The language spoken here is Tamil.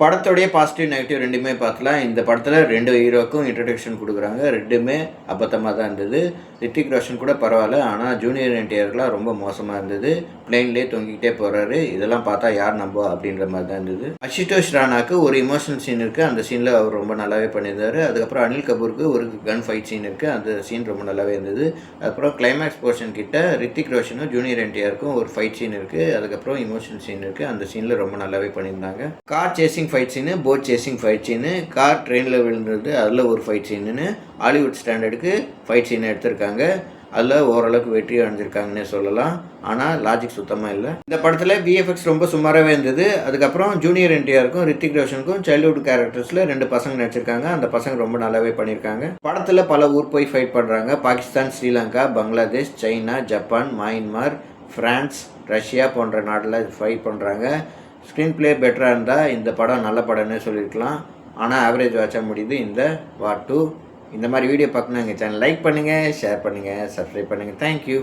படத்தோடைய பாசிட்டிவ் நெகட்டிவ் ரெண்டுமே பார்க்கலாம். இந்த படத்தில் 2 ஹீரோக்கும் இன்ட்ரடக்ஷன் கொடுக்குறாங்க. 2மே அபத்தமாக தான் இருந்தது. ரித்திக் ரோஷன் கூட பரவாயில்ல. ஆனால் ஜூனியர் என்டிஆர்லாம் ரொம்ப மோசமாக இருந்தது. பிளெயின்லேயே தொங்கிக்கிட்டே போகிறாரு. இதெல்லாம் பார்த்தா யார் நம்புவா அப்படின்ற மாதிரி தான் இருந்தது. அசுதோஷ் ராணாக்கு ஒரு இமோஷனல் சீன் இருக்குது. அந்த சீனில் அவர் ரொம்ப நல்லாவே பண்ணியிருந்தார். அதுக்கப்புறம் அனில் கபூருக்கு ஒரு கன் ஃபைட் சீன் இருக்குது. அந்த சீன் ரொம்ப நல்லாவே இருந்தது. அதுக்கப்புறம் கிளைமேக்ஸ் போர்ஷன் கிட்ட ரித்திக் ரோஷனும் ஜூனியர் என்டிஆருக்கும் ஒரு ஃபைட் சீன் இருக்குது. அதுக்கப்புறம் இமோஷனல் சீன் இருக்குது. அந்த சீனில் ரொம்ப நல்லாவே பண்ணியிருந்தாங்க. Car chasing fight Seenu, boat chasing fight Seenu, car ட்ரெயினில் விழுந்தது அதில் ஒரு ஃபைட் சீனுன்னு ஹாலிவுட் ஸ்டாண்டர்டுக்கு ஃபைட் சீனை எடுத்திருக்காங்க. அதில் ஓரளவுக்கு வெற்றி அடைஞ்சிருக்காங்கன்னே சொல்லலாம். ஆனால் லாஜிக் சுத்தமாக இல்லை. இந்த படத்தில் விஎஃப்எக்ஸ் ரொம்ப சுமாராகவே இருந்தது. அதுக்கப்புறம் ஜூனியர் என்டிஆருக்கும் ரித்திக் ரோஷனுக்கும் சைல்ட்ஹுட் கேரக்டர்ஸில் 2 பசங்க நடிச்சிருக்காங்க. அந்த பசங்க ரொம்ப நல்லாவே பண்ணியிருக்காங்க. படத்தில் பல ஊர் போய் ஃபைட் பண்ணுறாங்க. Pakistan, Sri Lanka, Bangladesh, China, Japan, Myanmar, France, Russia போன்ற நாட்டில் ஃபைட் பண்ணுறாங்க. ஸ்க்ரீன் பிளே பெட்டராக இருந்தால் இந்த படம் நல்ல படம்னே சொல்லியிருக்கலாம். ஆனால் ஆவரேஜ் வாட்சாக முடியுது இந்த வார் 2. இந்த மாதிரி வீடியோ பார்க்கணும் எங்கள் சேனல் லைக் பண்ணுங்கள், ஷேர் பண்ணுங்கள், சப்ஸ்கிரைப் பண்ணுங்கள். தேங்க்யூ.